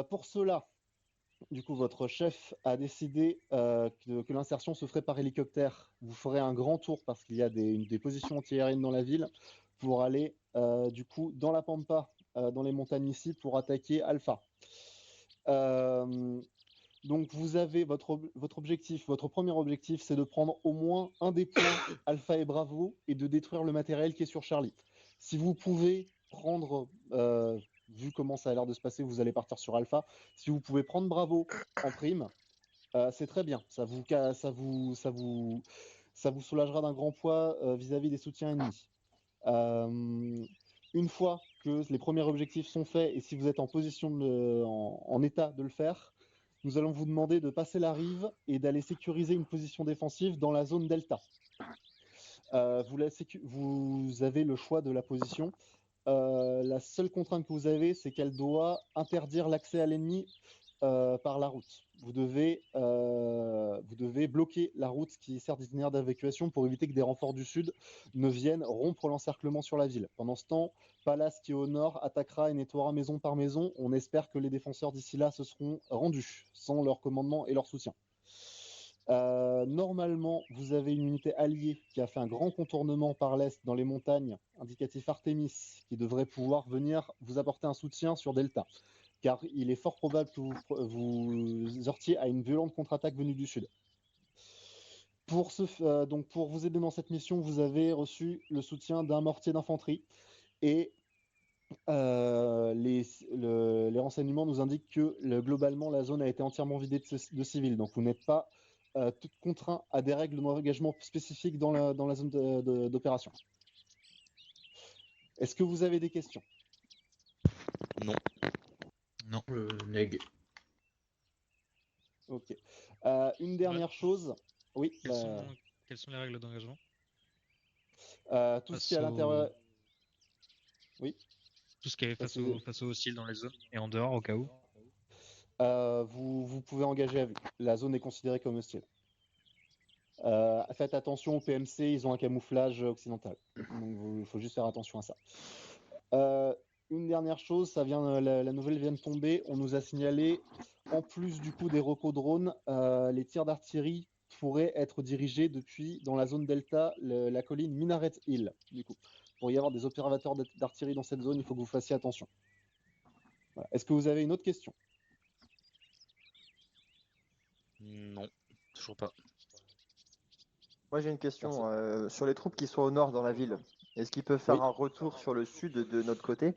Pour cela, du coup, votre chef a décidé que l'insertion se ferait par hélicoptère. Vous ferez un grand tour parce qu'il y a des positions antiaériennes dans la ville pour aller du coup dans la Pampa, dans les montagnes ici, pour attaquer Alpha. Euh, donc vous avez votre objectif, votre premier objectif, c'est de prendre au moins un des points Alpha et Bravo et de détruire le matériel qui est sur Charlie. Si vous pouvez prendre, vu comment ça a l'air de se passer, vous allez partir sur Alpha. Si vous pouvez prendre Bravo en prime, c'est très bien. Ça vous soulagera d'un grand poids vis-à-vis des soutiens ennemis. Euh, une fois que les premiers objectifs sont faits et si vous êtes en position en état de le faire, nous allons vous demander de passer la rive et d'aller sécuriser une position défensive dans la zone delta. Vous avez le choix de la position. La seule contrainte que vous avez, c'est qu'elle doit interdire l'accès à l'ennemi par la route. Vous devez bloquer la route qui sert d'itinéraire d'évacuation pour éviter que des renforts du sud ne viennent rompre l'encerclement sur la ville. Pendant ce temps, Palace qui est au nord attaquera et nettoiera maison par maison. On espère que les défenseurs d'ici là se seront rendus sans leur commandement et leur soutien. Normalement, vous avez une unité alliée qui a fait un grand contournement par l'est dans les montagnes, indicatif Artemis, qui devrait pouvoir venir vous apporter un soutien sur Delta car il est fort probable que vous heurtiez à une violente contre-attaque venue du sud. Donc pour vous aider dans cette mission, vous avez reçu le soutien d'un mortier d'infanterie et les renseignements nous indiquent que globalement la zone a été entièrement vidée de civils, donc vous n'êtes pas tout contraint à des règles d'engagement spécifiques dans la zone d'opération. Est-ce que vous avez des questions? Non. Non. Neg. Ok. Une dernière chose. Oui. Quelles sont les règles d'engagement Tout ce qui est à l'intérieur. Oui. Tout ce qui est face aux hostiles dans les zones et en dehors au cas où. Vous pouvez engager à vue. La zone est considérée comme hostile. Faites attention au PMC, ils ont un camouflage occidental. Donc il faut juste faire attention à ça. Une dernière chose, la nouvelle vient de tomber. On nous a signalé, en plus du coup des repos drones, les tirs d'artillerie pourraient être dirigés depuis dans la zone delta, la colline Minaret Hill. Du coup, pour y avoir des observateurs d'artillerie dans cette zone, il faut que vous fassiez attention. Voilà. Est-ce que vous avez une autre question? Non, toujours pas. Moi j'ai une question sur les troupes qui sont au nord dans la ville. Est-ce qu'ils peuvent faire un retour sur le sud de notre côté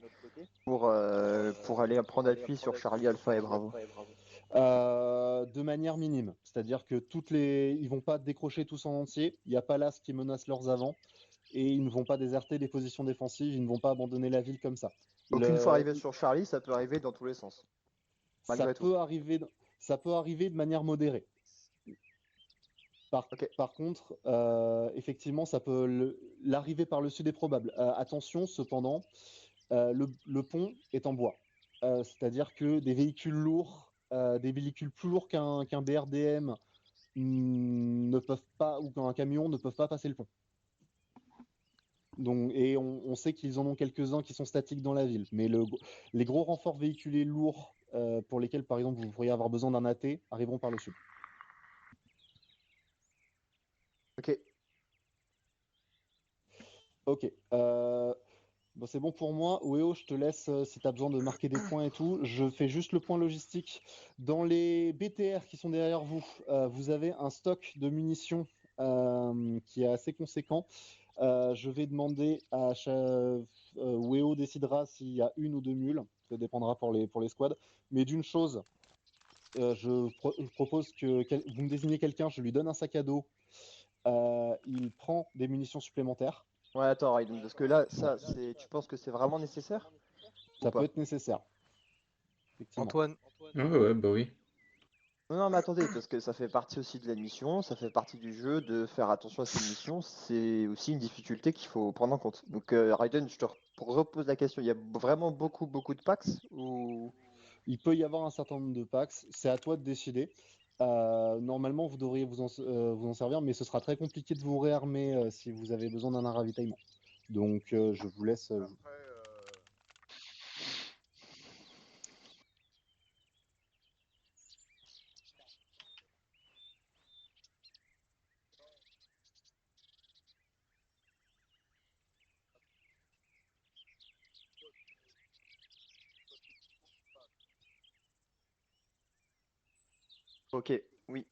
pour aller prendre appui sur Charlie Alpha et Bravo? De manière minime, c'est-à-dire que ils vont pas décrocher tous en entier. Il n'y a pas là ce qui menace leurs avants et ils ne vont pas déserter les positions défensives. Ils ne vont pas abandonner la ville comme ça. Donc une fois arrivé sur Charlie, ça peut arriver dans tous les sens. Ça peut arriver de manière modérée. Par contre, effectivement, l'arrivée par le sud est probable. Attention, cependant, le pont est en bois. C'est-à-dire que des véhicules lourds, des véhicules plus lourds qu'un BRDM ne peuvent pas, ou qu'un camion ne peuvent pas passer le pont. Donc, et on sait qu'ils en ont quelques-uns qui sont statiques dans la ville. Mais les gros renforts véhiculés lourds, pour lesquels, par exemple, vous pourriez avoir besoin d'un AT, arriveront par le sud. Ok. Ok. Bon, c'est bon pour moi. Weo, je te laisse si tu as besoin de marquer des points et tout. Je fais juste le point logistique. Dans les BTR qui sont derrière vous, vous avez un stock de munitions qui est assez conséquent. Je vais demander à Weo décidera s'il y a une ou deux mules. Ça dépendra pour les squads. Mais d'une chose, je propose que vous me désignez quelqu'un, je lui donne un sac à dos. Il prend des munitions supplémentaires. Ouais, attends, Raiden, parce que là, tu penses que c'est vraiment nécessaire? Ça peut être nécessaire. Effectivement. Antoine. Ouais, bah oui. Non, mais attendez, parce que ça fait partie aussi de la mission, ça fait partie du jeu de faire attention à ces missions, c'est aussi une difficulté qu'il faut prendre en compte. Donc, Raiden, je te repose la question, il y a vraiment beaucoup de packs ou... Il peut y avoir un certain nombre de packs, c'est à toi de décider. Normalement, vous devriez vous en servir, mais ce sera très compliqué de vous réarmer si vous avez besoin d'un ravitaillement. Donc, je vous laisse. Ok, oui.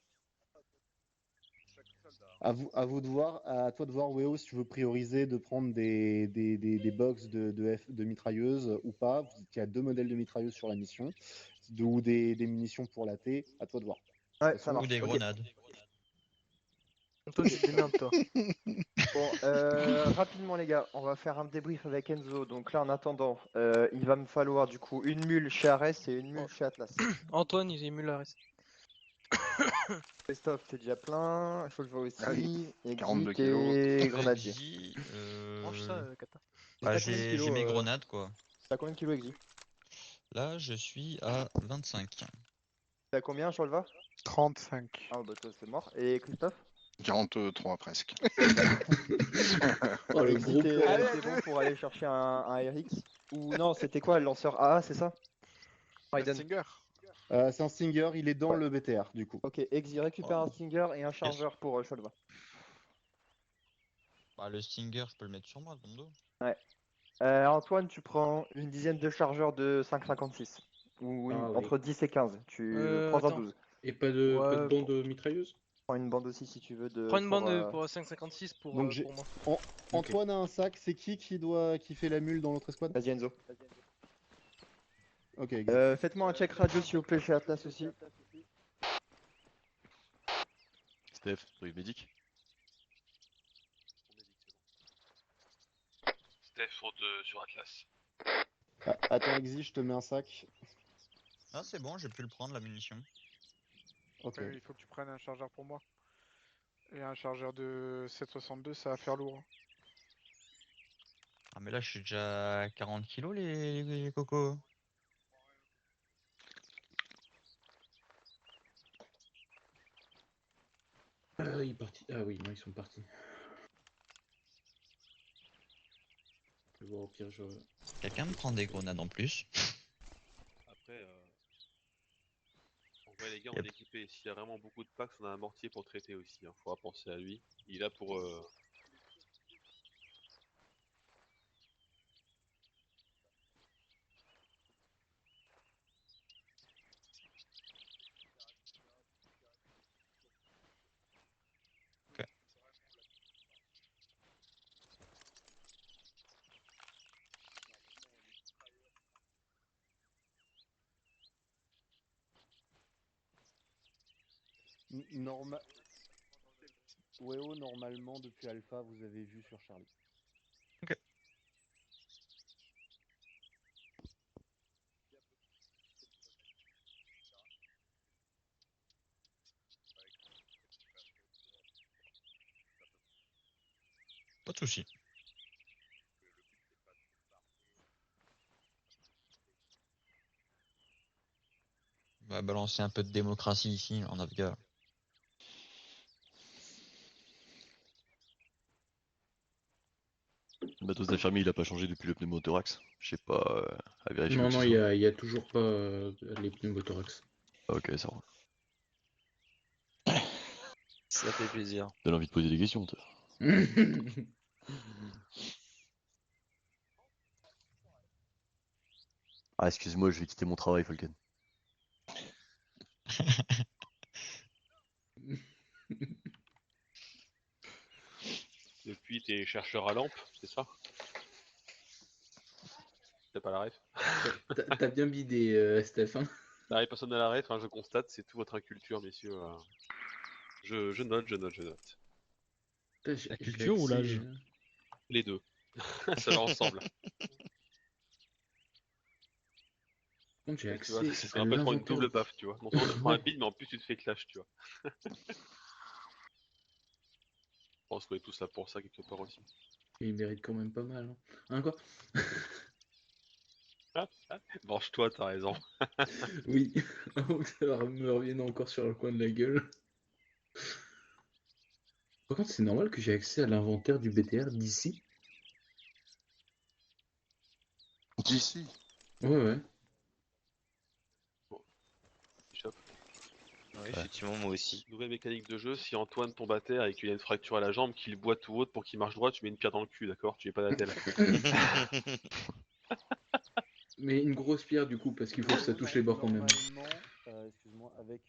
À vous de voir, à toi de voir, Weo, si tu veux prioriser de prendre des box de mitrailleuses ou pas. Il y a 2 modèles de mitrailleuses sur la mission, ou des munitions pour la T. À toi de voir. Ouais, De toute ça façon, marche. Ou des Ok. grenades. Antoine, tu te démerdes, toi. Bon, rapidement les gars, on va faire un débrief avec Enzo. Donc là, en attendant, il va me falloir du coup une mule chez Ares et une mule chez Atlas. Antoine, il émule la reste. Christophe, t'es déjà plein. Il faut que je vois aussi. Ah oui, Exit 42 kilos. et grenadier. Exi, Mange ça, Kata. bah, T'as combien de j'ai kilos, mes grenades, quoi. T'as combien de kilos, Exit? Là, je suis à 25. T'as combien, Cholva? 35. Ah bah toi c'est mort. Et Christophe? 43 presque. Oh, le Exit, gros t'es porc. t'es bon pour aller chercher un RX? Ou non, c'était quoi le lanceur AA, c'est ça? Raiden. Stinger. c'est un Stinger, il est dans le BTR, du coup. Ok, Exit récupère un Stinger et un chargeur pour Cholva. Bah, le Stinger, je peux le mettre sur moi, dans le dos. Ouais. Antoine, tu prends une dizaine de chargeurs de 5,56. Ou Ah oui. entre 10 et 15. Tu prends un Attends. 12. Et pas de Ouais, bande mitrailleuse? Prends une bande aussi si tu veux. Prends une bande pour, pour 5,56 pour Donc j'ai moi. Antoine a un sac, c'est qui fait la mule dans l'autre escouade? Vas-y Enzo. Ok, exit. Faites-moi un check radio s'il vous plaît chez Atlas aussi. Steph, truc médic. Steph sur Atlas. Attends, exit, je te mets un sac. Ah, c'est bon, j'ai pu le prendre, la munition. Ok. Ouais, il faut que tu prennes un chargeur pour moi. Et un chargeur de 7,62, ça va faire lourd. Ah, mais là, je suis déjà à 40 kilos, les cocos. Ah, il est parti. Ah oui, non, ils sont partis. Je vais voir au pire, je... Quelqu'un me prend des grenades en plus. Après, en vrai, les gars, on est équipés. S'il y a vraiment beaucoup de packs, on a un mortier pour traiter aussi. Hein. Faudra penser à lui. Il est là pour. Weo, normalement, depuis Alpha, vous avez vu sur Charlie. Ok. Pas de soucis. On va balancer un peu de démocratie ici, en Afghan. Le matos d'infirmier, il a pas changé depuis le pneumothorax. Je sais pas, à vérifier. Non, quoi que non, ce il soit. y a toujours pas les pneumothorax. Ok, ça roule. Ça fait plaisir. Donne envie de poser des questions, toi. Ah, excuse-moi, je vais quitter mon travail, Falcon. Depuis, t'es chercheur à lampe, c'est ça? T'as pas la ref? T'as bien bidé, Steph. Hein. Ah, personne n'a la ref, hein, je constate, c'est tout votre inculture, messieurs. Je note. Putain, La j'ai culture ou accès, l'âge? Les deux. Ça va ensemble. Par contre, j'ai Ouais, tu vois, accès c'est à un peu prendre une l'inventaire. double baffe, tu vois. Non seulement tu prends un bide, mais en plus tu te fais clash, tu vois. Je pense qu'on est tous là pour ça quelque part aussi. Il mérite quand même pas mal. Hein, hein quoi? Venge-toi, t'as raison. Oui, avant que ça me revienne encore sur le coin de la gueule. Par contre, c'est normal que j'ai accès à l'inventaire du BTR d'ici? D'ici. Ouais. Bishop. Ouais, effectivement, moi aussi. Nouvelle mécanique de jeu, si Antoine tombe à terre et qu'il y a une fracture à la jambe, qu'il boit tout haute pour qu'il marche droit, tu mets une pierre dans le cul, d'accord? Tu es pas d'attel. Mais une grosse pierre du coup, parce qu'il faut que ça touche les bords quand même. Normalement, excuse-moi, avec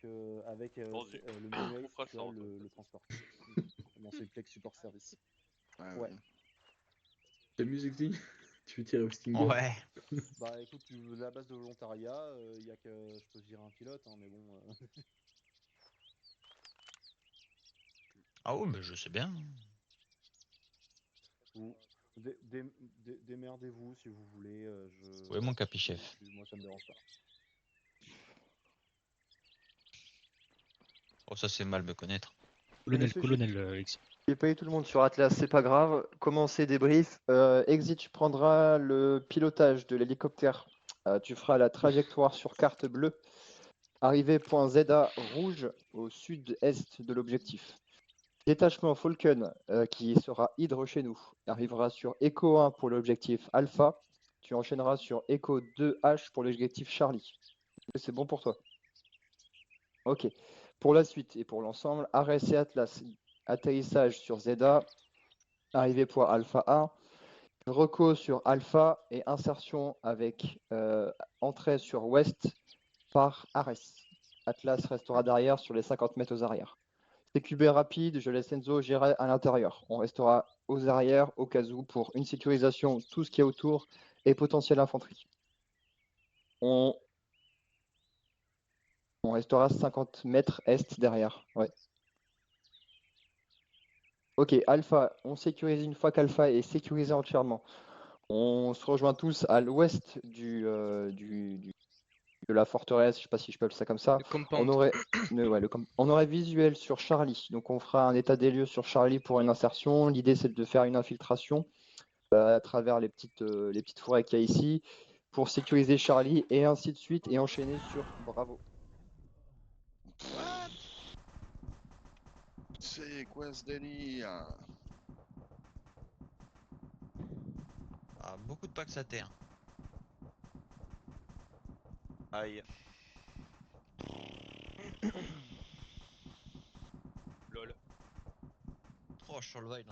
Vendu. le On menu fera tu ça as en le transport. Dans Simplex Support Service. Ouais. T'amuses, Exi? Tu veux tirer au Stinger? Ouais. Bah écoute, la base de volontariat, il y a que je peux virer un pilote, hein, mais bon. Ah oui, mais je sais bien. Vous démerdez-vous si vous voulez. Oui, mon capichef. Moi, ça me dérange pas. Oh, ça c'est mal me connaître. Colonel, Exi. J'ai pas eu tout le monde sur Atlas, c'est pas grave. Commencez débrief. Exit, tu prendras le pilotage de l'hélicoptère. Tu feras la trajectoire sur carte bleue. Arrivée point ZA rouge au sud-est de l'objectif. Détachement Falcon qui sera Hydre chez nous. Arrivera sur Echo 1 pour l'objectif Alpha. Tu enchaîneras sur Echo 2H pour l'objectif Charlie. C'est bon pour toi? Ok. Pour la suite et pour l'ensemble, Ares et Atlas. Atterrissage sur Zeta. Arrivée point Alpha 1. Reco sur Alpha et insertion avec entrée sur Ouest par Ares. Atlas restera derrière sur les 50 mètres aux arrières. CQB rapide, je laisse Enzo gérer à l'intérieur. On restera aux arrières au cas où pour une sécurisation, tout ce qui est autour et potentielle infanterie. On restera 50 mètres est derrière. Ouais. Ok, Alpha, on sécurise une fois qu'Alpha est sécurisé entièrement. On se rejoint tous à l'ouest de la forteresse, je sais pas si je peux appeler ça comme ça. On aurait visuel sur Charlie, donc on fera un état des lieux sur Charlie pour une insertion. L'idée c'est de faire une infiltration à travers les petites forêts qu'il y a ici pour sécuriser Charlie et ainsi de suite et enchaîner sur Bravo. What? C'est quoi ce délire? Ah, beaucoup de Pax à terre. Aïe. Lol. Oh, je suis sur le vibe.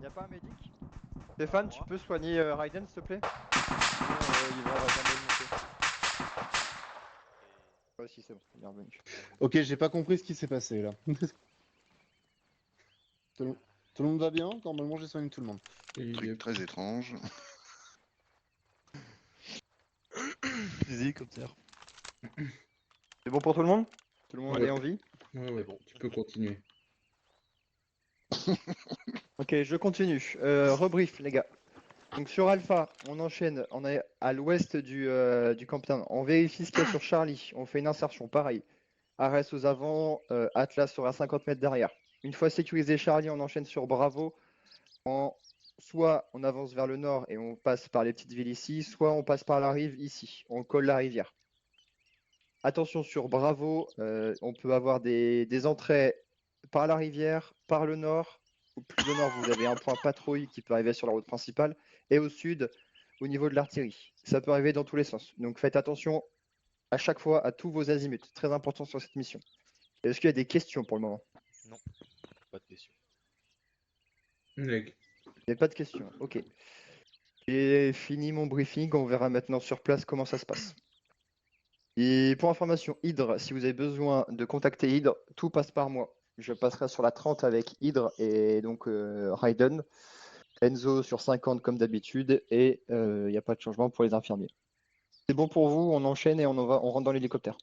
Y'a pas un médic? Stéphane, tu peux soigner Raiden s'il te plaît? Sinon, il va jamais le monter. Ouais, si c'est bon, il est revenu. Ok, j'ai pas compris ce qui s'est passé là. Tout le monde va bien? Normalement, j'ai soigné tout le monde. Truc très étrange. Les hélicoptères. C'est bon pour tout le monde? Tout le monde Ouais. est en vie? Ouais, bon, tu peux continuer. Ok, je continue. Rebrief, les gars. Donc sur Alpha, on enchaîne. On est à l'ouest du campement. On vérifie ce qu'il y a sur Charlie. On fait une insertion, pareil. Ares aux avant, Atlas sera à 50 mètres derrière. Une fois sécurisé Charlie, on enchaîne sur Bravo. Soit on avance vers le nord et on passe par les petites villes ici, soit on passe par la rive ici. On colle la rivière. Attention sur Bravo, on peut avoir des entrées par la rivière, par le nord. Au plus au nord, vous avez un point patrouille qui peut arriver sur la route principale. Et au sud, au niveau de l'artillerie. Ça peut arriver dans tous les sens. Donc faites attention à chaque fois à tous vos azimuts. Très important sur cette mission. Est-ce qu'il y a des questions pour le moment? Non. Pas de question. Leg. Il n'y a pas de questions. Ok. J'ai fini mon briefing. On verra maintenant sur place comment ça se passe. Et pour information, Hydre, si vous avez besoin de contacter Hydre, tout passe par moi. Je passerai sur la 30 avec Hydre et donc Raiden. Enzo sur 50 comme d'habitude et il n'y a pas de changement pour les infirmiers. C'est bon pour vous, on enchaîne et on rentre dans l'hélicoptère.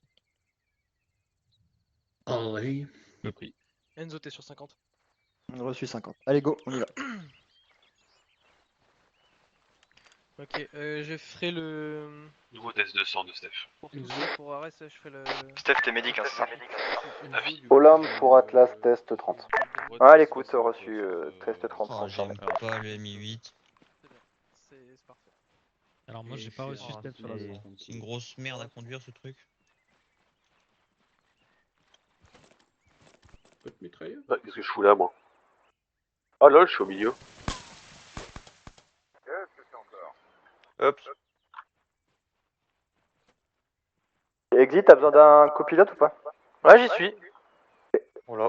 Allez. Le prix. Enzo, t'es sur 50. Reçu 50. Allez, go, on y va. Ok, je ferai le. Nouveau test de sang de Steph. Pour tout ça, pour Ares, je ferai le. Steph, t'es médic, hein, c'est ça? Ah oui. Olam pour Atlas, test 30. Ah, l'écoute, reçu test 30. Oh, j'aime pas le Mi-8. C'est bien, c'est parfait. Alors moi j'ai pas reçu Steph sur la zone. C'est une grosse merde à conduire ce truc. Pas de mitrailleur? Bah, qu'est-ce que je fous là, moi? Ah lol, je suis au milieu. Hop. Exit, t'as besoin d'un copilote ou pas? Ouais, j'y suis. Voilà.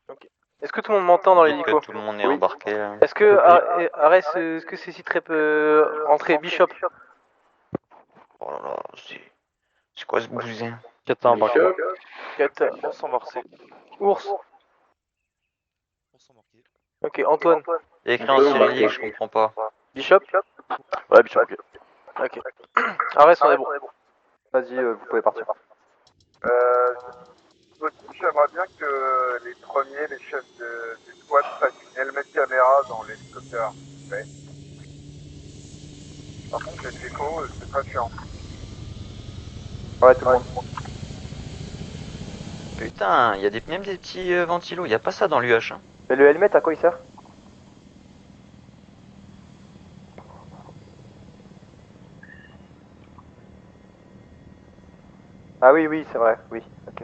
Ok. Est-ce que tout le monde m'entend dans l'hélico? Tout le monde est embarqué. Est-ce que Ares, est-ce que ces sites rentrer Bishop? C'est quoi ce bousin? Kata embarqué. Bishop. Kata. Ours embarqué. Ours. Ours embarqué. Ok, Antoine. Il y a écrit en cyrillique, je comprends pas. Bishop. Ouais, Bishop, ok. Ok. Arrête, on est bon. Vas-y, vous pouvez partir. J'aimerais bien que les premiers, les chefs des squads fassent une helmet caméra dans l'hélicoptère. Ouais. Par contre, j'ai de l'écho, c'est pas chiant. Ouais, tout le monde. Putain, il y a même des petits ventilos, il y a pas ça dans l'UH. Hein. Mais le helmet, à quoi il sert? Ah oui, oui, c'est vrai, oui, ok.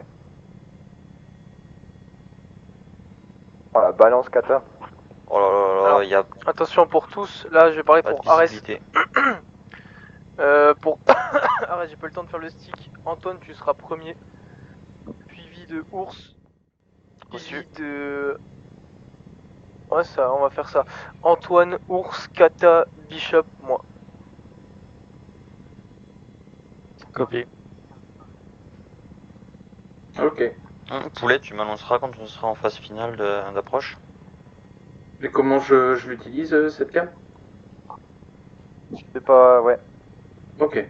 Oh la balance kata. Oh là là là, il y a Attention pour tous, là je vais parler pas de pour Ares. visibilité. Pour Ares, j'ai pas eu le temps de faire le stick. Antoine, tu seras premier. Suivi de Ours. Suivi de. Ouais, ça, on va faire ça. Antoine, Ours, Kata, Bishop, moi. Copié. Ok. Poulet, tu m'annonceras quand on sera en phase finale d'approche. Et comment je l'utilise cette cam? C'est pas. Ouais. Ok.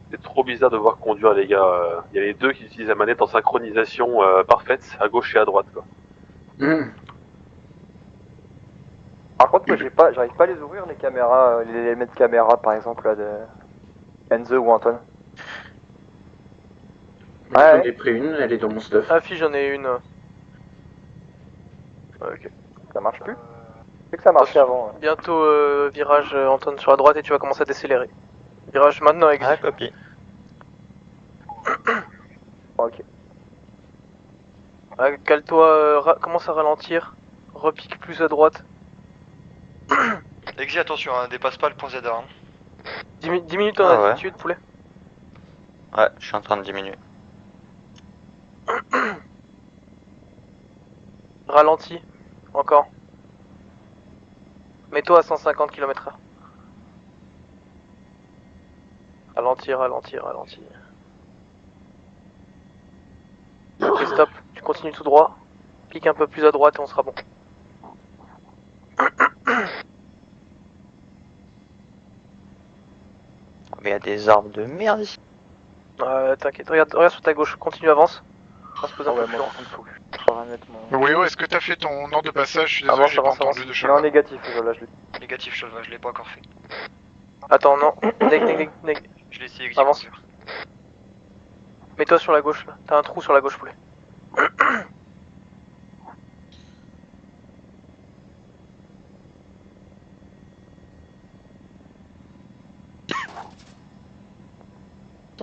C'est trop bizarre de voir conduire les gars. Il y a les deux qui utilisent la manette en synchronisation parfaite, à gauche et à droite quoi. Par contre, moi, j'arrive pas à les ouvrir, les caméras, les helmets de caméra, par exemple, là, de Enzo ou Antoine. J'en ai pris une, elle est dans mon stuff. Ah, fi, j'en ai une. Ok. Ça marche plus? C'est que ça marchait avant. Bientôt virage Antoine sur la droite et tu vas commencer à décélérer. Virage maintenant avec Ah, copié. Ok. Cale-toi, commence à ralentir. Repique plus à droite. Exi, attention, hein, dépasse pas le point Z1. 10 minutes en Ah ouais. attitude, poulet. Ouais, je suis en train de diminuer. Ralentis. Encore. Mets-toi à 150 km/h. Ralentis. Ok, stop. Tu continues tout droit. Pique un peu plus à droite et on sera bon. Mais il y a des arbres de merde ici. T'inquiète, regarde sur ta gauche. Continue, avance. On va se poser un peu plus loin. Oui, est-ce que t'as fait ton ordre de passage? Je suis désolé, j'ai pas entendu de Non, cheval. négatif, là, je l'ai. Négatif, Cholva, je l'ai pas encore fait. Attends, non. Neg. Je l'ai essayé, Exi. Avance. Mets-toi sur la gauche, là. T'as un trou sur la gauche, poulet.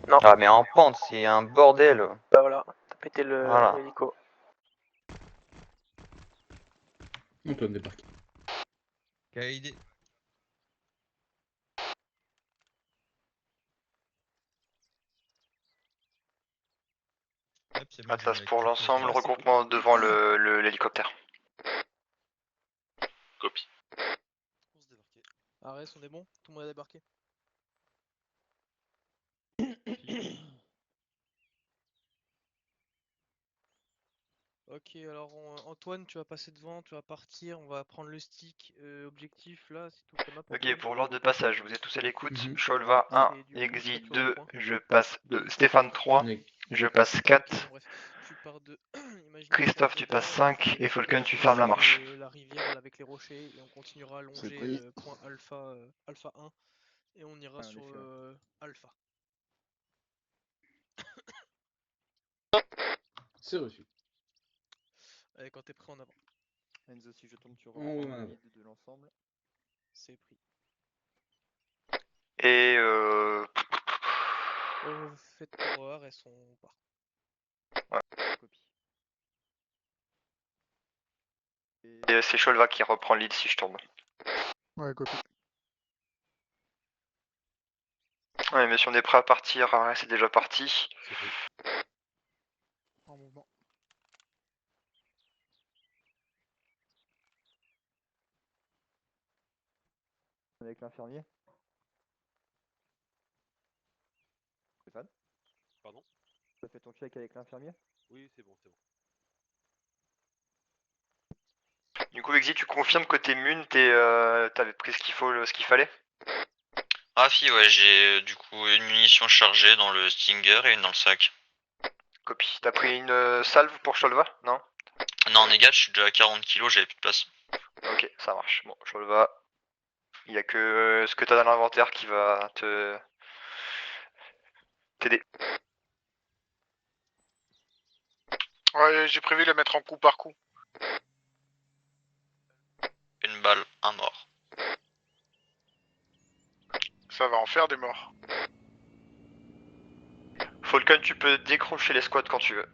Non. Ah, mais en pente, c'est un bordel. Bah voilà, t'as pété Voilà. l'hélico. Antoine débarque. Quelle idée. Atlas pour l'ensemble, regroupement devant l'hélicoptère. Copie. Arrête, on est bon? Tout le monde a débarqué? Ok, alors Antoine, tu vas passer devant, tu vas partir, on va prendre le stick. Objectif là, c'est tout la map. Ok, pour l'ordre de passage, vous êtes tous à l'écoute. Cholva 1, Exi 2, je passe 2, Stéphane 3, je passe 4, Christophe tu passes 5 et Falcon tu fermes la marche. La rivière là, avec les rochers et on continuera à longer le point alpha, alpha 1 et on ira sur alpha. C'est reçu. Allez, quand t'es prêt en avant. Enzo, si je tombe sur En haut, en un avant. guide de l'ensemble, c'est pris. Et Faites pour Ares, on part. ouais. copie. Et c'est Cholva qui reprend le lead si je tombe. Ouais, copie. Ouais, mais si on est prêt à partir, c'est déjà parti. En mouvement. Avec l'infirmier. Stéphane? Pardon? Tu as fait ton check avec l'infirmier? Oui, c'est bon, c'est bon. Du coup, Exit, tu confirmes que t'es mune, t'avais pris ce qu'il fallait? Rafi, ouais, j'ai du coup une munition chargée dans le Stinger et une dans le sac. Copie. T'as pris une salve pour Sholva? Non? Non, négat, je suis déjà à 40 kg, j'avais plus de place. Ok, ça marche. Bon, Sholva, il y a que ce que t'as dans l'inventaire qui va t'aider. Ouais, j'ai prévu de la mettre en coup par coup. Une balle, un mort. Ça va en faire des morts. Falcon, tu peux décrocher les squats quand tu veux.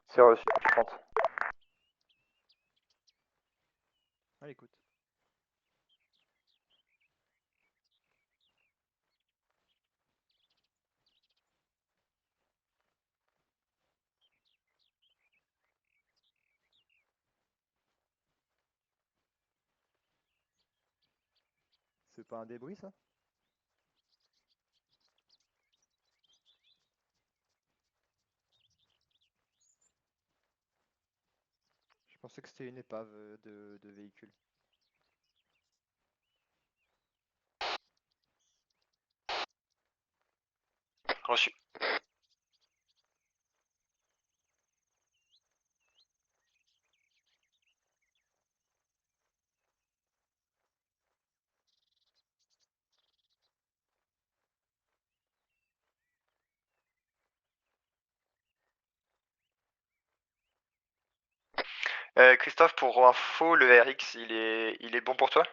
C'est reçu, 30. À l'écoute. C'est pas un débris ça? Je pensais que c'était une épave de véhicule. Reçu. Christophe, pour info, le RX, il est bon pour toi?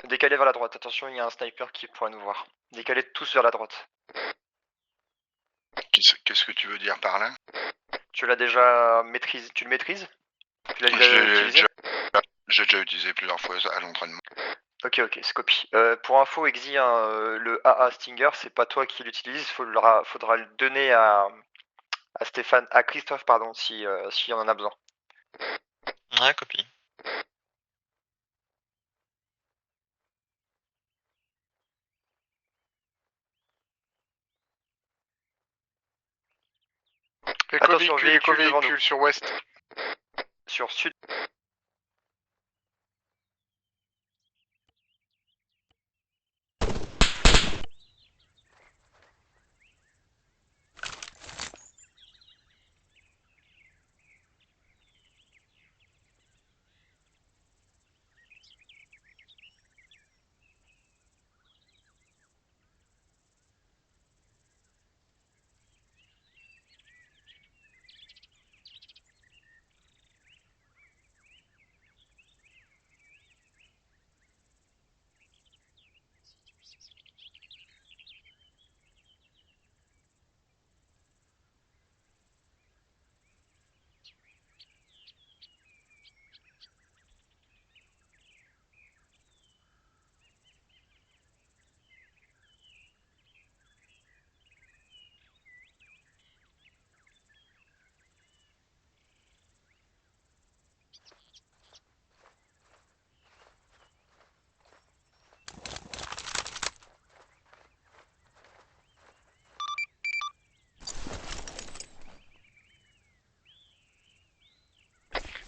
Décalez vers la droite, attention, il y a un sniper qui pourrait nous voir. Décalez tous vers la droite. Qu'est-ce que tu veux dire par là? Tu l'as déjà maîtrisé? Tu le maîtrises? Tu l'as déjà utilisé? J'ai déjà utilisé plusieurs fois à l'entraînement. Ok, c'est copie. Pour info, Exi, le AA Stinger, c'est pas toi qui l'utilise, faudra le donner à Stéphane, à Christophe, pardon, si on en a besoin. Ouais, copie. Attention, véhicule devant nous. Sur ouest. Sur sud.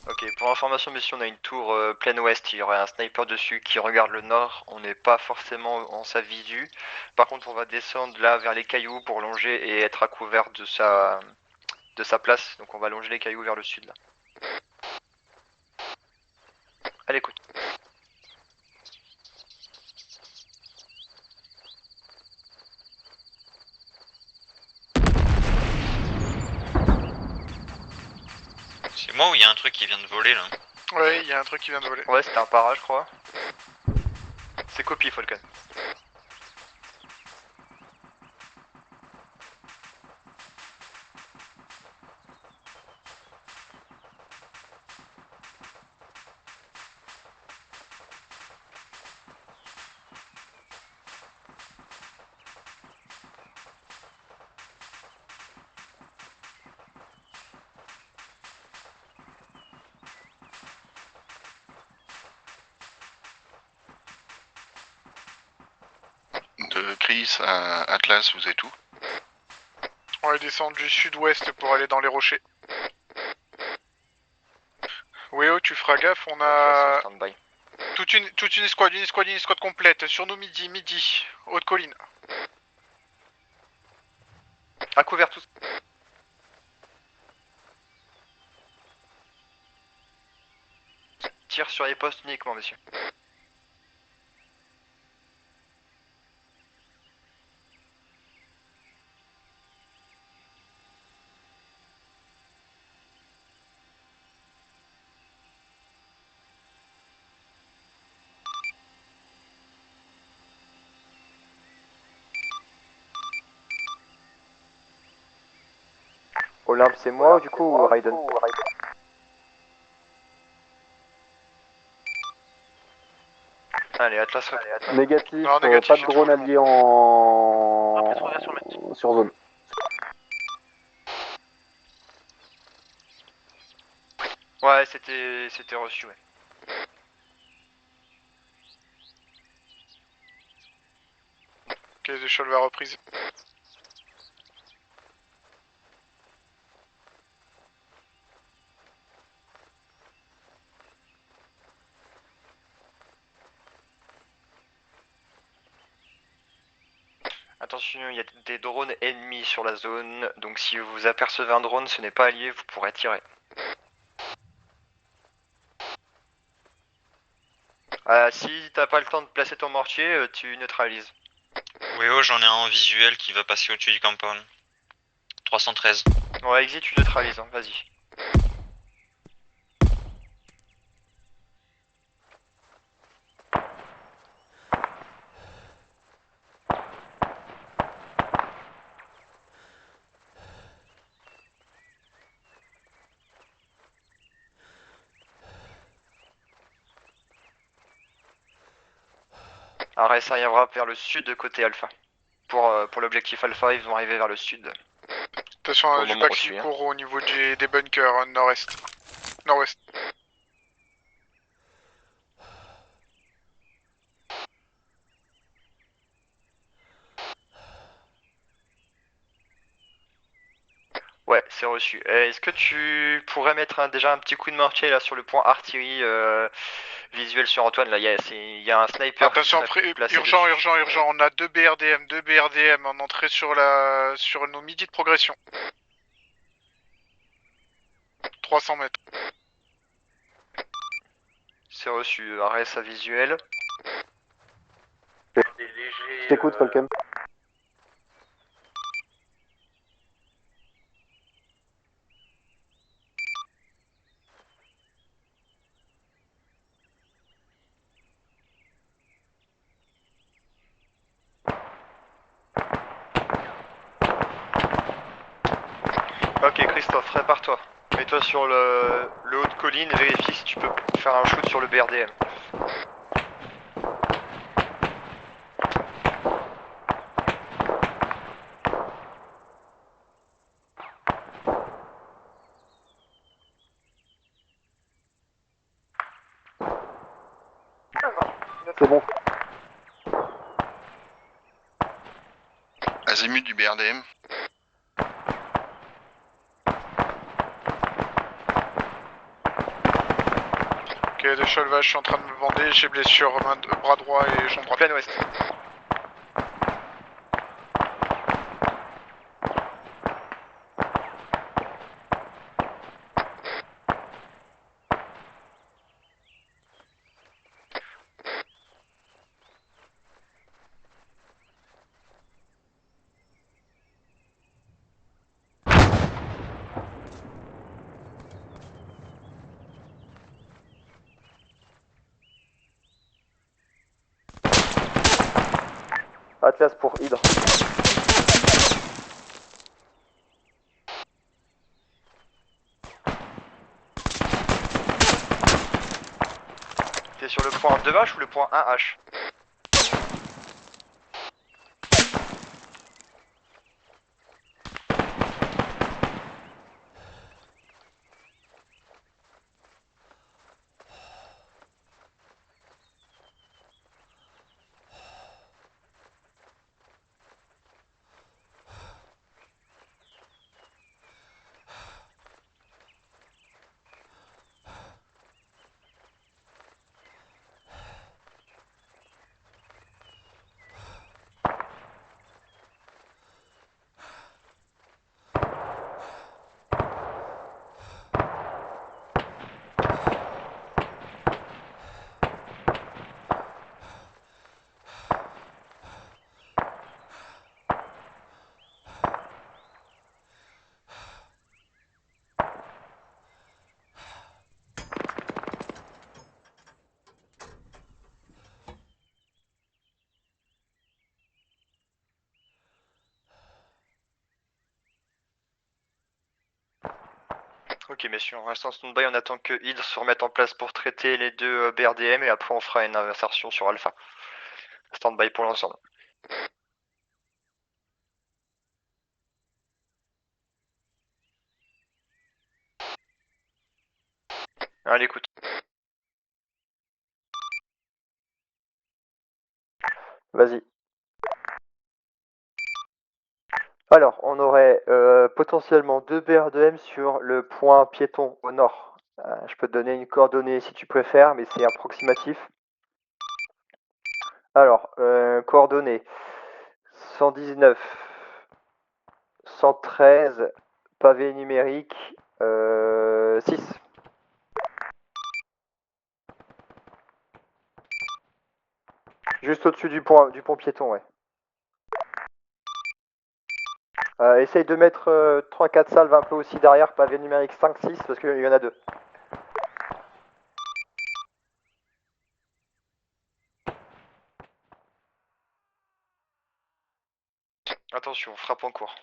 Ok, pour information, messieurs, on a une tour pleine ouest, il y aurait un sniper dessus qui regarde le nord, on n'est pas forcément en sa visu. Par contre, on va descendre là vers les cailloux pour longer et être à couvert de sa place, donc on va longer les cailloux vers le sud là. À l'écoute. C'est moi ou il y a un truc qui vient de voler là? Ouais, il y a un truc qui vient de voler. Ouais, c'était un para, je crois. C'est copie, Falcon. Chris, Atlas, vous êtes où? On est descendu sud-ouest pour aller dans les rochers. Weo, tu feras gaffe, on a toute une escouade, une escouade complète. Sur nous midi, haute colline. À couvert tous. Tire sur les postes uniquement, monsieur. Olympe, c'est moi ou du coup ou Raiden? Allez, Atlas. Négatif, Non, négatif, pas de drone allié sur zone. Ouais, c'était reçu, ouais. Caisse de Cholva reprise. Attention, il y a des drones ennemis sur la zone, donc si vous apercevez un drone, ce n'est pas allié, vous pourrez tirer. Si t'as pas le temps de placer ton mortier, tu neutralises. Oui, oh, j'en ai un en visuel qui va passer au-dessus du compound. 313. Ouais, exit, tu neutralises, hein, vas-y. Arrêt, ça arrivera vers le sud côté alpha. Pour l'objectif alpha, ils vont arriver vers le sud. Attention, Pour le j'ai moment pas qui reçu, hein. court au niveau des bunkers, nord-est. Nord-ouest. Ouais, c'est reçu. Est-ce que tu pourrais mettre déjà un petit coup de mortier là sur le point artillerie visuel sur Antoine là, il y a un sniper. Attention, urgent, on a deux BRDM en entrée sur nos midis de progression. 300 mètres. C'est reçu, arrêt sa visuel. Je t'écoute, Falcon. Ok, Christophe, répare-toi. Mets-toi sur le haut de colline et vérifie si tu peux faire un shoot sur le BRDM. C'est bon. Azimut du BRDM. Ok, de Cholva, je suis en train de me bander, j'ai blessure bras droit et jambe droite. Plein ouest. Atlas pour Hydre. T'es sur le point 2H ou le point 1H? Ok messieurs, on reste en stand-by, on attend que Hydre se remette en place pour traiter les deux BRDM et après on fera une insertion sur Alpha. Stand-by pour l'ensemble. À l'écoute. Vas-y. Alors, on aurait potentiellement 2 BR2M sur le point piéton au nord. Je peux te donner une coordonnée si tu préfères, mais c'est approximatif. Alors, coordonnées 119, 113, pavé numérique 6. Juste au-dessus du pont piéton, ouais. Essaye de mettre 3-4 salves un peu aussi derrière, pavé numérique 5-6, parce qu'il y en a 2. Attention, frappe en cours.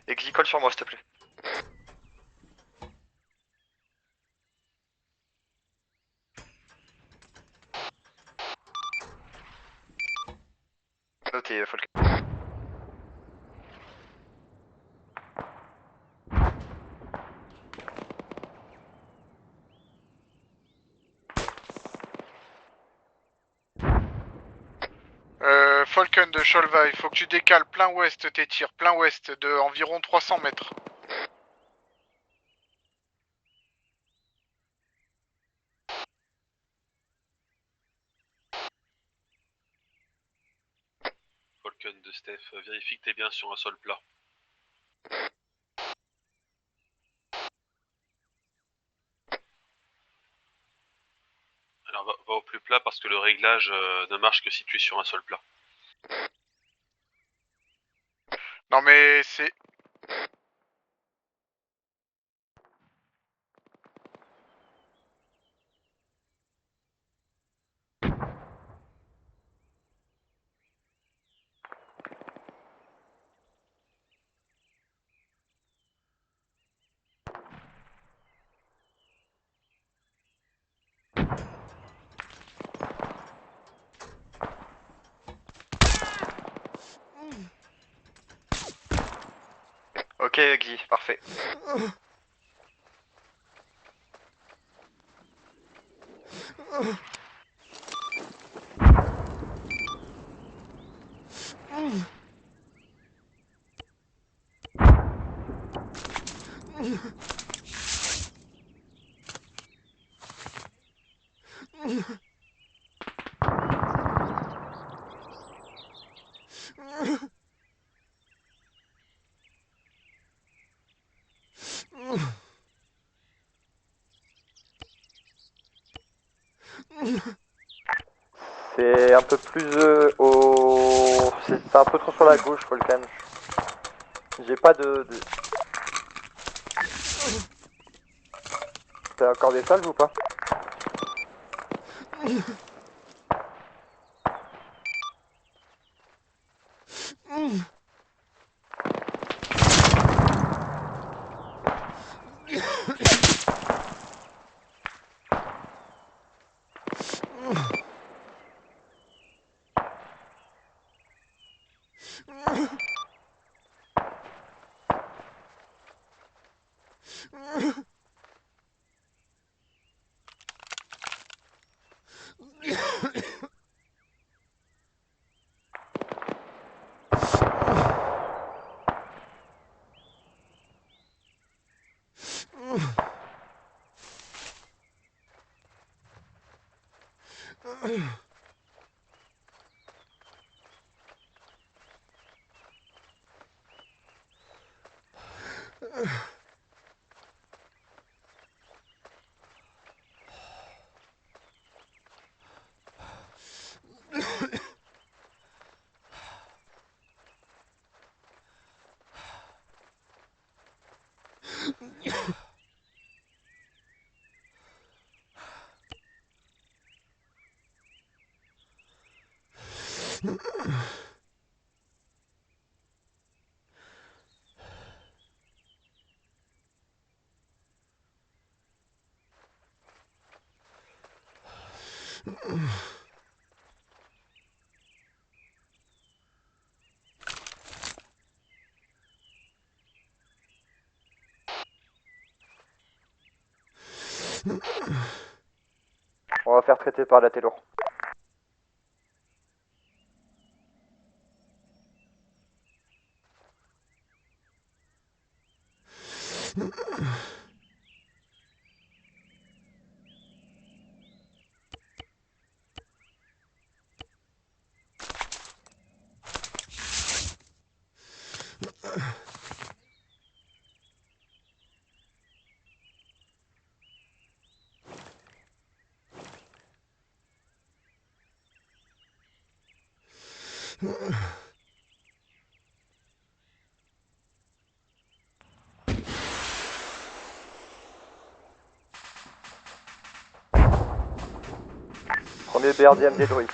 Exi, colle sur moi s'il te plaît. Noté, Falcon. Falcon de Cholva, il faut que tu décales plein ouest tes tirs, plein ouest de environ 300 mètres. Falcon de Steph, vérifie que t'es bien sur un sol plat. Alors va au plus plat parce que le réglage ne marche que si tu es sur un sol plat. Non mais c'est... Ok Exi, parfait. C'est un peu plus au... C'est un peu trop sur la gauche, Volcan. J'ai pas de... T'as encore des salves ou pas? On va faire traiter par la télo. Premier BRDM détruit.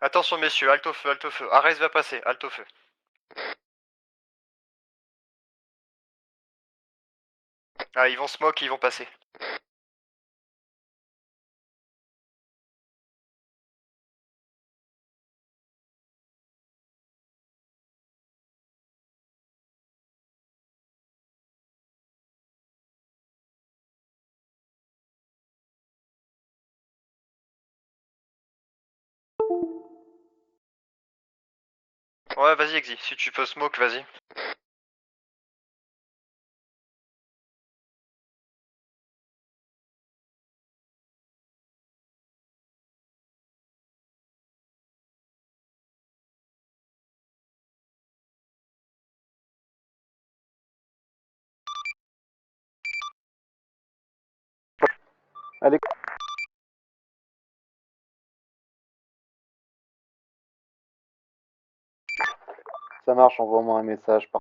Attention messieurs, halte au feu, halte au feu. Arès va passer, halte au feu. Ah, ils vont smoke et ils vont passer. Ouais, vas-y Exi, si tu peux smoke, vas-y. Allez. Ça marche, envoie-moi un message par